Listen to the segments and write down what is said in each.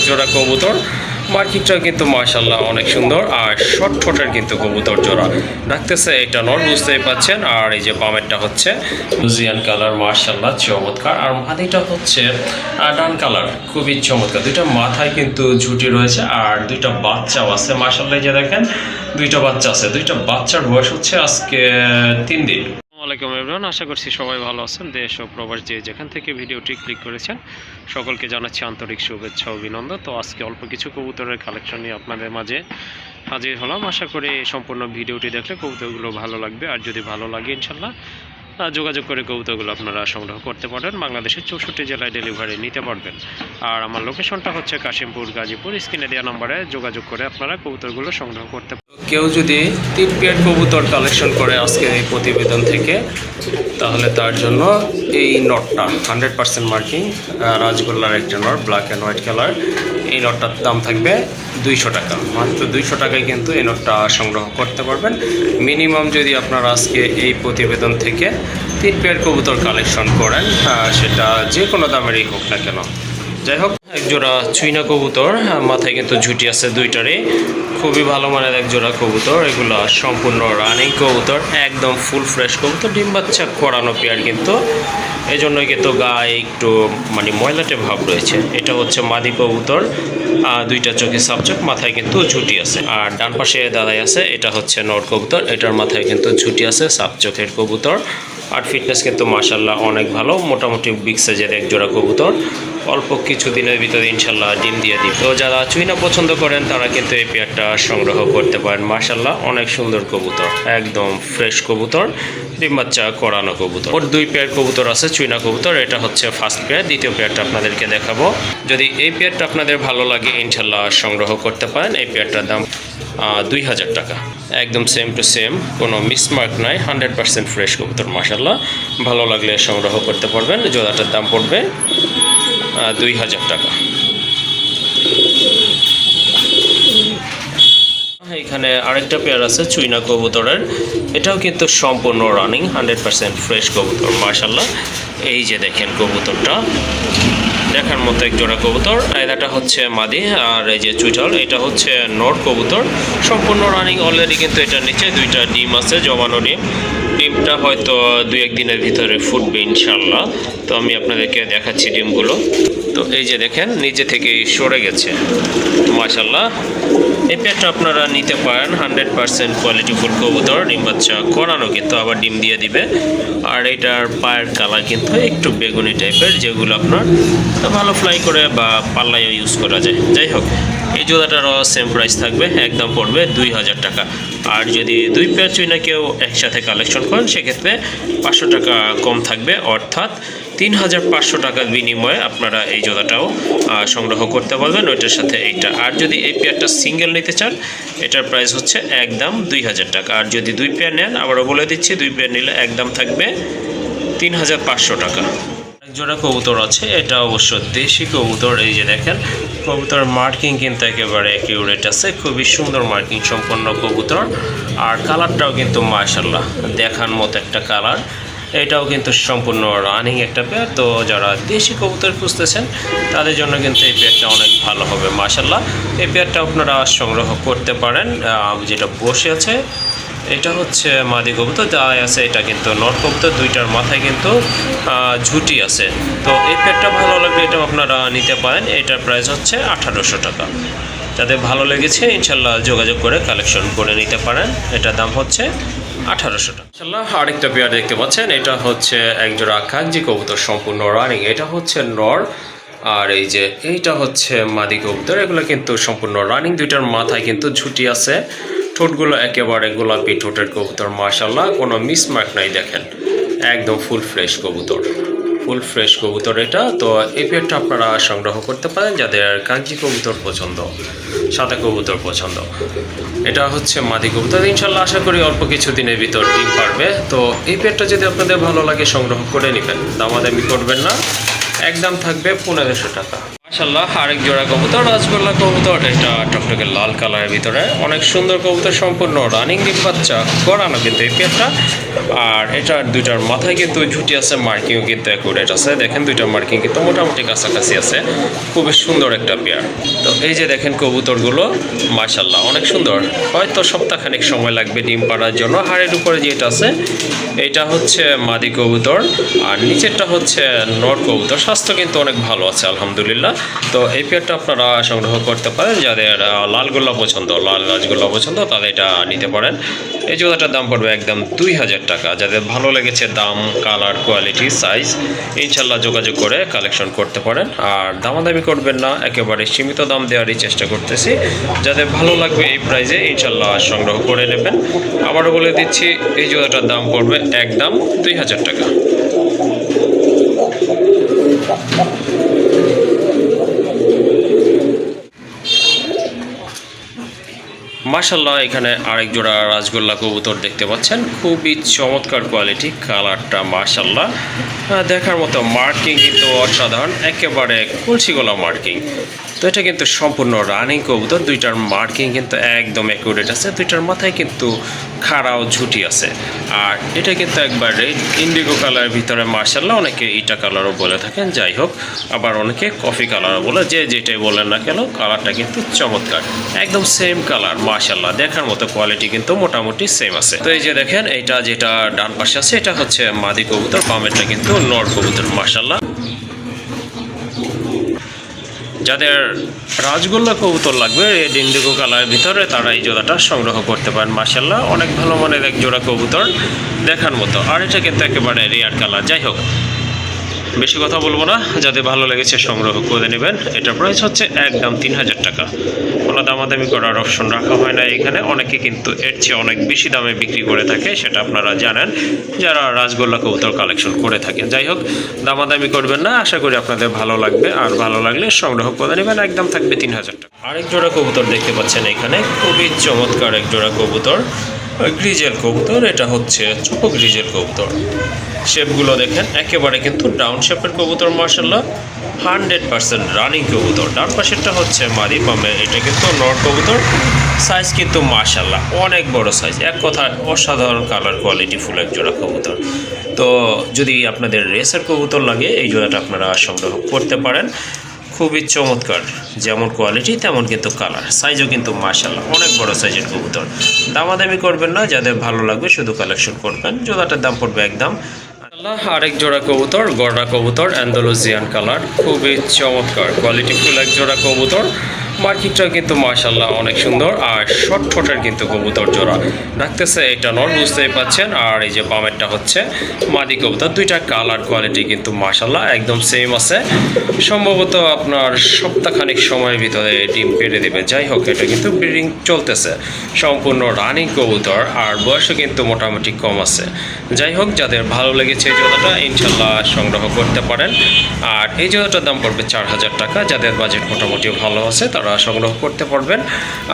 জোড়া কবুতর। মার্কিংটাও কিন্তু মাশাআল্লাহ অনেক সুন্দর, আর শর্ট ঠোঁটের কিন্তু কবুতর জোড়া ডাকতেছে। এটা নর, বুঝতেই পাচ্ছেন। আর এই যে বামেরটা হচ্ছে লুজিয়ান কালার, মাশাআল্লাহ চমৎকার। আর মাদিটা হচ্ছে ডান কালার, খুবই চমৎকার। দুইটা মাথায় কিন্তু ঝুঁটি রয়েছে, আর দুইটা বাচ্চাও আছে মাশাআল্লাহ। যে দেখেন দুইটা বাচ্চা আছে, দুইটা বাচ্চার বয়স হচ্ছে আজকে 3 দিন। আসসালামু আলাইকুম এভরিওয়ান, আশা করছি সবাই ভালো আছেন। দেশ ও প্রবাস যে যেখান থেকে ভিডিওটি ক্লিক করেছেন সকলকে জানাচ্ছি আন্তরিক শুভেচ্ছা ও অভিনন্দন। তো আজকে অল্প কিছু কবুতরের কালেকশন নিয়ে আপনাদের মাঝে হাজির হলাম। আশা করি সম্পূর্ণ ভিডিওটি দেখলে কবুতরগুলো ভালো লাগবে, আর যদি ভালো লাগে ইনশাল্লাহ যোগাযোগ করে কবুতরগুলো আপনারা সংগ্রহ করতে পারেন। বাংলাদেশের 64 জেলায় ডেলিভারি নিতে পারবেন। আর আমার লোকেশনটা হচ্ছে কাশিমপুর, গাজীপুর। স্ক্রিনে দেওয়া নম্বরে যোগাযোগ করে আপনারা কবুতরগুলো সংগ্রহ করতে পারেন। কেউ যদি 3 পেয়ার কবুতর কালেকশন করে আজকের এই প্রতিবেদন থেকে, তাহলে তার জন্য এই নটটা 100% মার্কিং রাজগোল্লার একটা not, black and white colour. এই নটটার দাম থাকবে 200 টাকা। মাত্র 200 টাকায় কিন্তু এই নটটা সংগ্রহ করতে পারবেন। মিনিমাম যদি আপনারা আজকে এই প্রতিবেদন থেকে 3 পেয়ার কবুতর কালেকশন করেন, সেটা যে কোনো দামেরই হোক না কেন। যাই হোক, একজোড়া চুইনা কবুতর, মাথায় কিন্তু ঝুঁটি আছে দুইটারই। খুবই ভালো মানের একজোড়া কবুতর। এগুলো সম্পূর্ণ রানিং কবুতর, একদম ফুল ফ্রেশ কবুতর, ডিম বাচ্চা করানো পেয়ার কিন্তু। এই জন্যই কিন্তু গায়ে একটু ময়লাটে ভাব রয়েছে। এটা হচ্ছে মাদি কবুতর, দুইটা চোখে সাপচোখ, মাথায় কিন্তু ঝুঁটি আছে। আর ডান পাশে দাদাই আছে, এটা হচ্ছে নর কবুতর, এটার মাথায় কিন্তু ঝুঁটি আছে, সাপচোখের কবুতর। আর ফিটনেস কিন্তু মাশাআল্লাহ অনেক ভালো, মোটামুটি বিগ সাইজের একজোড়া কবুতর। অল্প কিছু দিনের ভিতরে ইনশাল্লাহ ডিম দিয়ে দিই। তো যারা চুইনা পছন্দ করেন তারা কিন্তু এই পেয়ারটা সংগ্রহ করতে পারেন। মাশাআল্লাহ অনেক সুন্দর কবুতর, একদম ফ্রেশ কবুতর, ডিম বাচ্চা করানো কবুতর। ওর 2 পেয়ার কবুতর আছে চুইনা কবুতর। এটা হচ্ছে ফার্স্ট পেয়ার, দ্বিতীয় পেয়ারটা আপনাদেরকে দেখাবো। যদি এই পেয়ারটা আপনাদের ভালো লাগে ইনশাল্লাহ সংগ্রহ করতে পারেন। এই পেয়ারটার দাম 2000 টাকা, একদম সেম টু সেম, কোনো মিসমার্ক নাই, 100% ফ্রেশ কবুতর। মাশাআল্লাহ ভালো লাগলে সংগ্রহ করতে পারবেন। জোড়াটার দাম পড়বে 2000 টাকা। এখানে আরেকটা পেয়ার আছে চুইনা কবুতরের, এটাও কিন্তু সম্পূর্ণ রানিং, 100% ফ্রেশ কবুতর। মাশাআল্লাহ এই যে দেখেন কবুতরটা, দেখার মতো এক জোড়া কবুতর। এটা হচ্ছে মাদি, আর এই যে চুইটাল এটা হচ্ছে নর কবুতর, সম্পূর্ণ রানিং অলরেডি। কিন্তু এটার নিচে 2টা ডিম আছে, জমানো ডিম। ডিমটা হয়তো 2-1 দিনের ভিতরে ফুটবে ইনশাল্লাহ। তো আমি আপনাদেরকে দেখাচ্ছি ডিমগুলো। তো এই যে দেখেন নিচে থেকেই সরে গেছে। মাশাআল্লাহ এই পেয়ারটা আপনারা নিতে পারেন, 100% কোয়ালিটিফুল কবুতর, ডিম বাচ্চা করানো কিন্তু, আবার ডিম দিয়ে দিবে। আর এটার পায়ের কালার কিন্তু একটু বেগুনি টাইপের, যেগুলো আপনার ভালো ফ্লাই করে বা পাল্লায় ইউজ করা যায়। যাই হোক, এই জোড়াটারও সেম প্রাইস থাকবে, একদম পড়বে 2000 টাকা। আর যদি 2 পেয়ার চুইনা কেউ একসাথে কালেকশন করেন সেক্ষেত্রে 500 টাকা কম থাকবে, অর্থাৎ 3500 টাকার বিনিময়ে আপনারা এই জোড়াটাও সংগ্রহ করতে পারবেন, ওইটার সাথে এইটা। আর যদি এই পেয়ারটা সিঙ্গেল নিতে চান, এটার প্রাইস হচ্ছে একদম 2000 টাকা। আর যদি 2 পেয়ার নেন, আবারও বলে দিচ্ছি, 2 পেয়ার নিলে একদম থাকবে 3500 টাকা। এক জোড়া কবুতর আছে, এটা অবশ্য দেশি কবুতর। এই যে দেখেন কবুতর মার্কিং কিন্তু একেবারে অ্যাকিউরেট আছে, খুবই সুন্দর মার্কিং সম্পন্ন কবুতর। আর কালারটাও কিন্তু মাশাআল্লাহ দেখার মতো একটা কালার। এটাও কিন্তু সম্পূর্ণ রানিং একটা পেয়ার। তো যারা দেশি কবুতর খুঁজতেছেন তাদের জন্য কিন্তু এই পেয়ারটা অনেক ভালো হবে। মাশাআল্লাহ এই পেয়ারটা আপনারা সংগ্রহ করতে পারেন। যেটা বসে আছে এটা হচ্ছে মাদি কবুতর, দাঁড়ায় আছে এটা কিন্তু নর কবুতর, 2টার মাথায় কিন্তু ঝুঁটি আছে। তো এই পেয়ারটা ভালো লাগলে এটাও আপনারা নিতে পারেন। এটার প্রাইস হচ্ছে 1800 টাকা। যাদের ভালো লেগেছে ইনশাল্লাহ যোগাযোগ করে কালেকশন করে নিতে পারেন। এটার দাম হচ্ছে 1800 টাকা। ইনশাল্লাহ আরেকটা পেয়ার দেখতে পাচ্ছেন, এটা হচ্ছে একজোড়া কাগজি কবুতর, সম্পূর্ণ রানিং। এটা হচ্ছে নর, আর এই যে এইটা হচ্ছে মাদি কবুতর। এগুলো কিন্তু সম্পূর্ণ রানিং, 2টার মাথায় কিন্তু ঝুঁটি আছে। ঠোঁটগুলো একেবারে গোলাপি ঠোঁটের কবুতর। মাশাআল্লাহ কোনো মিসমার্ক নাই, দেখেন একদম ফুল ফ্রেশ কবুতর, ফুল ফ্রেশ কবুতর এটা। তো এই পেয়ারটা আপনারা সংগ্রহ করতে পারেন যাদের কাগজি কবুতর পছন্দ, সাদা কবুতর পছন্দ। এটা হচ্ছে মাদি কবুতর। ইনশাল্লাহ আশা করি অল্প কিছু দিনের ভিতর ডিম পারবে। তো এই পেয়ারটা যদি আপনাদের ভালো লাগে সংগ্রহ করে নেবেন, দামাদামি করবেন না, একদম থাকবে 1500 টাকা। মাশাআল্লাহ, আরেক জোড়া কবুতর, রাজগোল্লা কবুতর। এটা টকটকে লাল কালারের ভিতরে অনেক সুন্দর কবুতর, সম্পূর্ণ রানিং ডিম বাচ্চা করানো কিন্তু এই পেয়ারটা। আর এটার দুইটার মাথায় কিন্তু ঝুটি আছে, মার্কিংও কিন্তু অ্যাকুরেট আছে। দেখেন দুইটার মার্কিং কিন্তু মোটামুটি কাছাকাছি আছে। খুবই সুন্দর একটা পেয়ার। তো এই যে দেখেন কবুতরগুলো, মাশাআল্লাহ অনেক সুন্দর। হয়তো সপ্তাহখানেক সময় লাগবে ডিম পাড়ার জন্য। হাড়ের উপরে যেটা আছে এটা হচ্ছে মাদি কবুতর, আর নিচেরটা হচ্ছে নর কবুতর। স্বাস্থ্য কিন্তু অনেক ভালো আছে আলহামদুলিল্লাহ। তো এই পেয়ারটা আপনারা সংগ্রহ করতে পারেন। যাদের লাল গোল্লা পছন্দ, লাল রাজগোল্লা পছন্দ, তাহলে এটা নিতে পারেন। এই জোড়াটার দাম পড়বে একদম 2000 টাকা। যাদের ভালো লেগেছে দাম, কালার, কোয়ালিটি, সাইজ, ইনশাল্লাহ যোগাযোগ করে কালেকশন করতে পারেন। আর দামাদামি করবেন না, একেবারে সীমিত দাম দেওয়ারই চেষ্টা করতেছি। যাদের ভালো লাগবে এই প্রাইজে ইনশাল্লাহ সংগ্রহ করে নেবেন। আবারও বলে দিচ্ছি, এই জোড়াটার দাম পড়বে একদম 2000 টাকা। মাশাআল্লাহ, এখানে আরেক জোড়া রাজগোল্লা কবুতর দেখতে পাচ্ছেন। খুবই চমৎকার কোয়ালিটি, কালারটা মাশাআল্লাহ দেখার মতো। মার্কিং কিন্তু অসাধারণ, একেবারে কলসি গলা মার্কিং। তো এটা কিন্তু সম্পূর্ণ রানিং কবুতর। দুইটার মার্কিং কিন্তু একদম অ্যাকুরেট আছে। দুইটার মাথায় কিন্তু খাড়াও ঝুটি আছে। আর এটা কিন্তু একবার রেড ইন্ডিগো কালারের ভিতরে মাশাআল্লাহ, অনেকে ইটা কালারও বলে থাকেন। যাই হোক, আবার অনেকে কফি কালারও বলে, যে যেটাই বলেন না কেন, কালারটা কিন্তু চমৎকার, একদম সেম কালার মাশাআল্লাহ। দেখার মতো কোয়ালিটি কিন্তু মোটামুটি সেম আছে। তো এই যে দেখেন, এটা যেটা ডান পাশে আছে এটা হচ্ছে মাদি কবুতর, বামেরটা কিন্তু নর কবুতর মাশাআল্লাহ। যাদের রাজগোল্লা কবুতর লাগবে রেড ইন্ডিগো কালারের ভিতরে, তারা এই জোড়াটা সংগ্রহ করতে পারেন। মাশাআল্লাহ অনেক ভালো মানের এক জোড়া কবুতর, দেখার মতো। আর এটা কিন্তু একেবারে রেয়ার কালার। যাই হোক, বেশি কথা বলবো না, যাদের ভালো লেগেছে সংগ্রহ করে নেবেন। এটার প্রাইস হচ্ছে একদম 3000 টাকা। কোনো দামাদামি করার অপশন রাখা হয় না এখানে। অনেকে কিন্তু এর চেয়ে অনেক বেশি দামে বিক্রি করে থাকে, সেটা আপনারা জানেন যারা রাজগোল্লা কবুতর কালেকশন করে থাকেন। যাই হোক, দামাদামি করবেন না, আশা করি আপনাদের ভালো লাগবে। আর ভালো লাগলে সংগ্রহ করে নেবেন, একদম থাকবে 3000 টাকা। আরেক জোড়া কবুতর দেখতে পাচ্ছেন এখানে, খুবই চমৎকার এক জোড়া কবুতর, গ্রিজেল কবুতর। এটা হচ্ছে ছোট গ্রিজেল কবুতর। শেপগুলো দেখেন, একেবারে কিন্তু ডাউন শেপের কবুতর মাশাআল্লাহ, 100% রানিং কবুতর। ডান পাশেরটা হচ্ছে মাদি, বামে এটা কিন্তু নর কবুতর। সাইজ কিন্তু মাশাআল্লাহ অনেক বড় সাইজ, এক কথায় অসাধারণ কালার কোয়ালিটি ফুল এক জোড়া কবুতর। তো যদি আপনাদের রেসার কবুতর লাগে, এই জোড়াটা আপনারা সংগ্রহ করতে পারেন। খুবই চমৎকার, যেমন কোয়ালিটি তেমন কিন্তু কালার, সাইজও কিন্তু মাশাআল্লাহ অনেক বড় সাইজের কবুতর। দামাদামি করবেন না, যাদের ভালো লাগবে শুধু কালেকশন করবেন। জোড়াটার দাম পড়বে একদম। আরেক জোড়া কবুতর, গড়া কবুতর, অ্যান্ডালুজিয়ান কালার, খুবই চমৎকার কোয়ালিটি ফুল এক জোড়া কবুতর। মার্কিংটা কিন্তু মাশাআল্লাহ অনেক সুন্দর। আর শর্ট ঠোঁটের কিন্তু কবুতর জোড়া রাখতেছে, এটা নর, বুঝতেই পাচ্ছেন। আর এই যে বামেরটা হচ্ছে মাদি কবুতর। দুইটা কালার কোয়ালিটি কিন্তু মাশাআল্লাহ একদম সেম আছে। সম্ভবত আপনার সপ্তাহখানিক সময়ের ভিতরে ডিম পেড়ে দেবে। যাই হোক, এটা কিন্তু ব্রিডিং চলতেছে, সম্পূর্ণ রানিং কবুতর। আর বয়সও কিন্তু মোটামুটি কম আছে। যাই হোক, যাদের ভালো লেগেছে এই জোড়াটা ইনশাল্লাহ সংগ্রহ করতে পারেন। আর এই জোড়াটার দাম পড়বে 4000 টাকা। যাদের বাজেট মোটামুটি ভালো আছে তারা সংগ্রহ করতে পারবেন।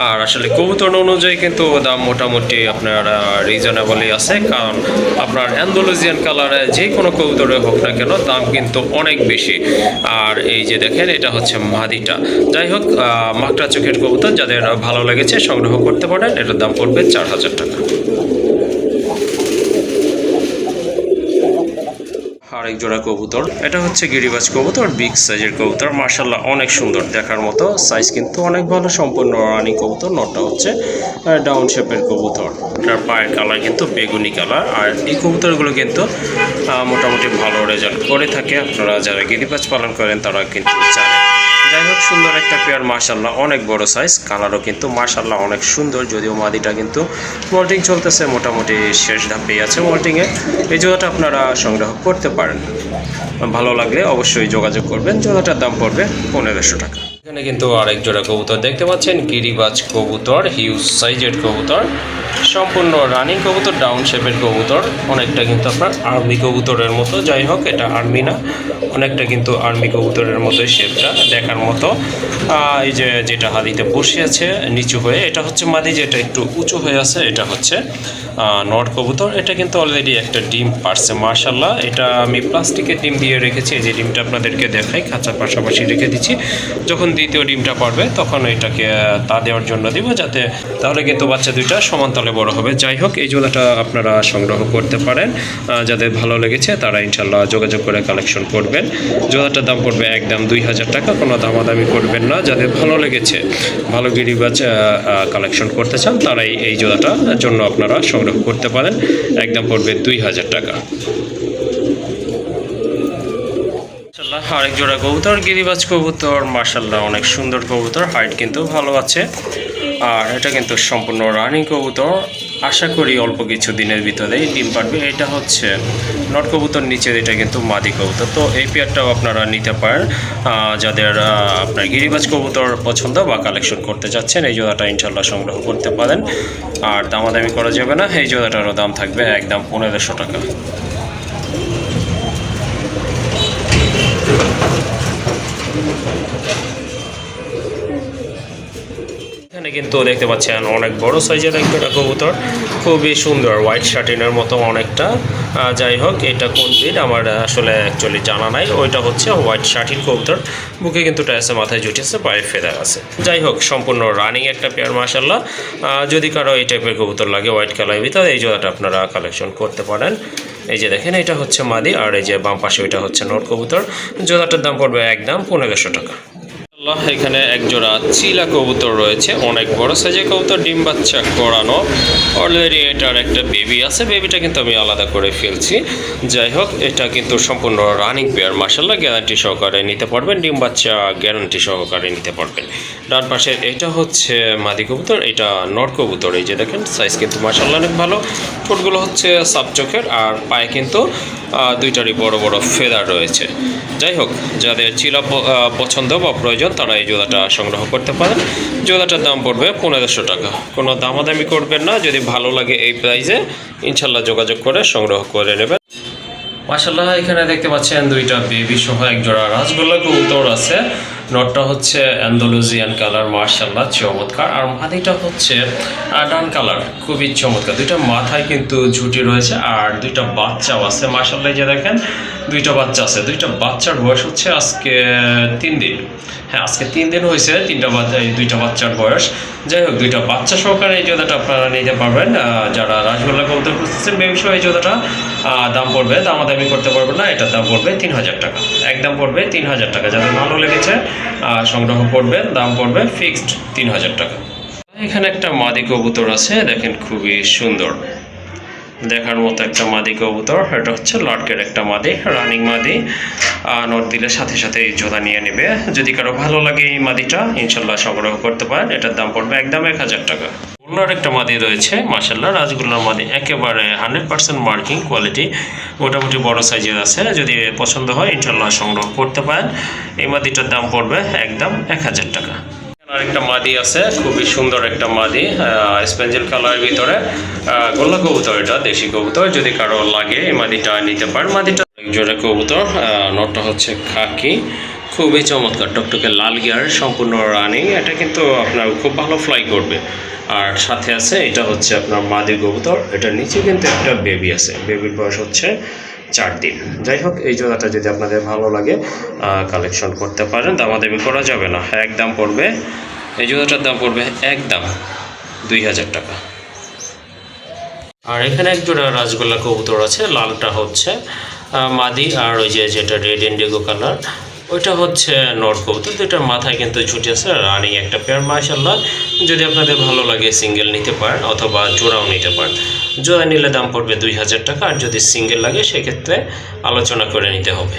আর আসলে কবুতর অনুযায়ী কিন্তু দাম মোটামুটি আপনার রিজনেবলই আছে, কারণ আপনার অ্যান্ডালুজিয়ান কালারে যে কোনো কবুতরে হোক না কেন দাম কিন্তু অনেক বেশি। আর এই যে দেখেন, এটা হচ্ছে মাদিটা। যাই হোক, মাকড়া চোখের কবুতর, যাদের ভালো লেগেছে সংগ্রহ করতে পারেন। এটার দাম পড়বে 4000 টাকা। আরেক জোড়া কবুতর, এটা হচ্ছে গিরিবাজ কবুতর, বিগ সাইজের কবুতর মাশাআল্লাহ অনেক সুন্দর দেখার মতো। সাইজ কিন্তু অনেক ভালো, সম্পূর্ণ রানিং কবুতর। নটটা হচ্ছে ডাউন শেপের কবুতর। এটার পায়ের কালার কিন্তু বেগুনি কালার। আর এই কবুতরগুলো কিন্তু মোটামুটি ভালো রেজাল্ট করে থাকে। আপনারা যারা গিরিবাজ পালন করেন তারা কিন্তু জানেন। যাই হোক, সুন্দর একটা পেয়ার মাশাআল্লাহ, অনেক বড় সাইজ, কালারও কিন্তু মাশাআল্লাহ অনেক সুন্দর। যদিও মাদিটা কিন্তু মল্টিং চলতেছে, মোটামুটি শেষ ধাপেই আছে মল্টিংয়ে। এই জোড়াটা আপনারা সংগ্রহ করতে পারেন। ভালো লাগলে অবশ্যই যোগাযোগ করবেন। জোড়াটার দাম পড়বে 1500 টাকা। এখানে কিন্তু আরেক জোড়া কবুতর দেখতে পাচ্ছেন, গিরিবাজ কবুতর, হিউজ সাইজের কবুতর, সম্পূর্ণ রানিং কবুতর, ডাউন শেপের কবুতর, অনেকটা কিন্তু আপনার আর্মি কবুতরের মতো। যাই হোক, এটা আর্মি না, অনেকটা কিন্তু আর্মি কবুতরের মতোই শেপটা, দেখার মতো। এই যে যেটা হাদিতে বসে আছে নিচু হয়ে, এটা হচ্ছে মাদি, যেটা একটু উঁচু হয়ে আছে এটা হচ্ছে নট কবুতর। এটা কিন্তু অলরেডি একটা ডিম পারছে মাশাল্লাহ। এটা আমি প্লাস্টিকের ডিম দিয়ে রেখেছি, এই যে ডিমটা আপনাদেরকে দেখাই, খাঁচার পাশাপাশি রেখে দিচ্ছি। যখন দ্বিতীয় ডিমটা পারবে তখন এটাকে তা দেওয়ার জন্য দিব, যাতে তাহলে কিন্তু বাচ্চা দুইটা সমান তালে বড় হবে। যাই হোক, এই জোড়াটা আপনারা সংগ্রহ করতে পারেন, যাদের ভালো লেগেছে তারা ইনশাল্লাহ যোগাযোগ করে কালেকশন করবেন। জোড়াটার দাম পড়বে একদম 2000 টাকা, কোনো দামাদামি করবেন না। যাদের ভালো লেগেছে, ভালো গিরিবাজ কালেকশন করতে চান, তারাই এই জোড়াটার জন্য আপনারা সংগ্রহ করতে পারেন। একদম পড়বে 2000 টাকা। আরেক জোড়া কবুতর, গিরিবাজ কবুতর, মাশাল্লাহ অনেক সুন্দর কবুতর, হাইট কিন্তু ভালো আছে। আর এটা কিন্তু সম্পূর্ণ রানিং কবুতর, আশা করি অল্প কিছু দিনের ভিতরেই ডিম পারবে। এটা হচ্ছে নট কবুতর, নিচের এটা কিন্তু মাদি কবুতর। তো এই পেয়ারটাও আপনারা নিতে পারেন যাদের আপনার গিরিবাজ কবুতর পছন্দ বা কালেকশন করতে চাচ্ছেন, এই জোড়াটা ইনশাল্লাহ সংগ্রহ করতে পারেন। আর দামাদামি করা যাবে না, এই জোড়াটারও দাম থাকবে একদম 1500 টাকা। এখানে কিন্তু দেখতে পাচ্ছেন অনেক বড় সাইজের একটা কবুতর, খুবই সুন্দর, হোয়াইট শার্টিনের মতো অনেকটা। যাই হোক, এটা কোন ব্রিড আমার আসলে অ্যাকচুয়ালি জানা নাই। ওইটা হচ্ছে হোয়াইট শার্টিন কবুতর, বুকে কিন্তু টায়াসে, মাথায় জুটিয়েছে, পায়ে ফেদার আছে। যাই হোক, সম্পূর্ণ রানিং একটা পেয়ার মাশাল্লাহ। যদি কারো এই টাইপের কবুতর লাগে হোয়াইট কালারের ভিতরে, এই জোড়াটা আপনারা কালেকশন করতে পারেন। এই যে দেখেন, এটা হচ্ছে মাদি, আর এই যে বাম পাশে ওইটা হচ্ছে নট কবুতর। জোড়াটার দাম পড়বে একদম 1500 টাকা। এখানে এক জোড়া চিলা কবুতর রয়েছে, অনেক বড় সাইজের কবুতর, ডিম বাচ্চা করানো। অলরেডি এটার একটা বেবি আছে, বেবিটা কিন্তু আমি আলাদা করে ফেলছি। যাই হোক, এটা কিন্তু সম্পূর্ণ রানিং পেয়ার মাশাল্লাহ, গ্যারান্টি সহকারে নিতে পারবেন, ডিম বাচ্চা গ্যারান্টি সহকারে নিতে পারবেন। ডান পাশে এটা হচ্ছে মাদি কবুতর, এটা নট কবুতর। এই যে দেখেন, সাইজ কিন্তু মাশাল্লাহ অনেক ভালো। ঠোঁটগুলো হচ্ছে সাব চোখের, আর পায়ে কিন্তু দুইটারই বড় বড় ফেদার রয়েছে। যাই হোক, যাদের চিলা পছন্দ বা প্রয়োজন তারা এই জোড়াটা সংগ্রহ করতে পারেন। জোড়াটার দাম পড়বে 1500 টাকা, কোনো দামাদামি করবেন না। যদি ভালো লাগে এই প্রাইসে ইনশাল্লাহ যোগাযোগ করে সংগ্রহ করে নেবেন। মাশাল্লাহ, এখানে দেখতে পাচ্ছেন দুইটা বেবি সহ এক জোড়া রাজগোল্লা কবুতর আছে। নটটা হচ্ছে অ্যান্ডালুজিয়ান কালার, মাশাল্লাহ চমৎকার। আর মাদিটা হচ্ছে ডান কালার, খুবই চমৎকার। দুইটা মাথায় কিন্তু ঝুঁটি রয়েছে, আর দুইটা বাচ্চাও আছে মাশাল্লাহ। যে দেখেন, দুইটা বাচ্চা আছে। দুইটা বাচ্চার বয়স হচ্ছে আজকে 3 দিন। হ্যাঁ, আজকে 3 দিন হয়েছে এই দুইটা বাচ্চার বয়স। যাই হোক, দুইটা বাচ্চা সহকারে এই জোড়াটা আপনারা নিতে পারবেন। যারা রাজগোল্লা কবুতর খুঁজতেছেন বেবি সহ, এই জোড়াটা দাম পড়বে, দামাদামি করতে পারবেন না, এটার দাম পড়বে 3000 টাকা, একদম পড়বে 3000 টাকা। যাদের ভালো লেগেছে সংগ্রহ করবেন, দাম পড়বে ফিক্সড 3000 টাকা। এখানে একটা মাদি কবুতর আছে, দেখেন খুবই সুন্দর, দেখার মতো একটা মাদি কবুতর। এটা হচ্ছে লটকের একটা মাদি, রানিং মাদি। নট দিলে সাথে সাথে এই জোড়া নিয়ে নেবে। যদি কারো ভালো লাগে এই মাদিটা ইনশাল্লাহ সংগ্রহ করতে পারেন, এটার দাম পড়বে একদম 1000 টাকা। গোল্লার একটা মাদি রয়েছে মাশাল্লাহ, রাজগোল্লার মাদি, একেবারে 100% মার্কিং কোয়ালিটি, মোটামুটি বড় সাইজের আছে। যদি পছন্দ হয় ইনশাল্লাহ সংগ্রহ করতে পারেন। এই মাদিটার দাম পড়বে একদম 1000 টাকা। আরেকটা মাদি আছে, খুবই সুন্দর একটা মাদি, স্পেঞ্জেল কালারের ভিতরে, গোল্লা কবুতর, এটা দেশি কবুতর। যদি কারো লাগে এই মাদিটা নিতে পারেন। মাদিটা জোড়া কবুতর, নটটা হচ্ছে খাকি, খুবই চমৎকার, টকটকে লাল গিয়ার, সম্পূর্ণ রানিং। এটা কিন্তু আপনার খুব ভালো ফ্লাই করবে। আর সাথে আছে এটা হচ্ছে আপনার মাদি কবুতর, এটার নিচে কিন্তু একটা বেবি আছে, বেবির বয়স হচ্ছে 4 দিন। যাই হোক, এই জোড়াটা যদি আপনাদের ভালো লাগে কালেকশন করতে পারেন, দামাদামি করা যাবে না, একদম পড়বে, এই জোড়াটার দাম পড়বে একদম 2000 টাকা। আর এখানে এক জোড়া রাজগোল্লা কবুতর আছে, লালটা হচ্ছে মাদি, আর ওই যে যেটা রেড ইন্ডিগো কালার ওইটা হচ্ছে নট কবুতর। দুইটার মাথায় কিন্তু ছুটি আছে, রানিং একটা পেয়ার মাশাল্লাহ। যদি আপনাদের ভালো লাগে সিঙ্গেল নিতে পারেন, অথবা জোড়াও নিতে পারেন। জোড়া নিলে দাম পড়বে 2000 টাকা, আর যদি সিঙ্গেল লাগে সেক্ষেত্রে আলোচনা করে নিতে হবে।